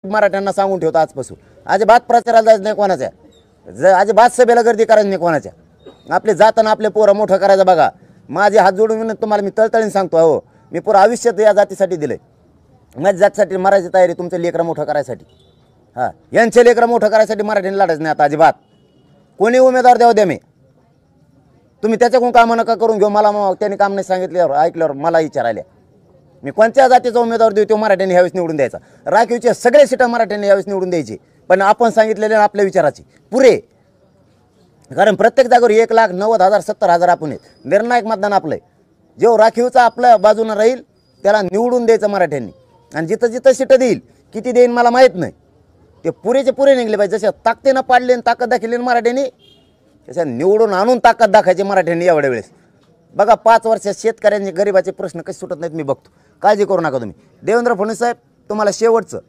मराठ्यांना सांगून ठेवतो आजपासून, अजिबात प्रचाराला जायचं नाही कोणाच्या, अजिबात सभेला गर्दी करायची नाही कोणाच्या. आपले जाताना आपले पोरं मोठं करायचं बघा. माझे हात जोडून विनंती तुम्हाला मी तळतळीने सांगतो, हो मी पुरं आयुष्यात या जातीसाठी दिलंय, माझ्या जातीसाठी मरायची तयारी तुमचं लेकरं मोठं करायसाठी. हां, यांचे लेकरं मोठं करायसाठी मराठ्यांनी लढायचं नाही आता अजिबात. कोणी उमेदवार द्या मी, तुम्ही त्याच्याकडून कामं नका करून घेऊ. मला मग त्यांनी काम नाही सांगितल्यावर ऐकल्यावर मला विचारायला मी कोणत्या जातीचा उमेदवार देऊ तो मराठ्यांनी ह्यावेळेस निवडून द्यायचा. राखीवचे सगळे सीटं मराठ्यांनी यावेळेस निवडून द्यायचे, पण आपण सांगितलेले आपल्या विचाराची पुरे. कारण प्रत्येक जागेवर 1,90,000 70,000 आपण आहेत. निर्णायक मतदान आपलं आहे. जो राखीवचा आपल्या बाजूनं राहील त्याला निवडून द्यायचं मराठ्यांनी. आणि जिथं जिथं सीटं देईल किती देईन मला माहीत नाही, ते पुरेचे पुरे निघले पाहिजे. जशा ताकदीनं पाडले आणि ताकद दाखवली मराठ्यांनी, तशा निवडून आणून ताकद दाखायची मराठ्यांनी एवढ्या वेळेस. बघा 5 वर्षात शेतकऱ्यांचे गरिबाचे प्रश्न कसे सुटत नाहीत मी बघतो. काळजी करू नका तुम्ही. देवेंद्र फडणवीस साहेब, तुम्हाला शेवटचं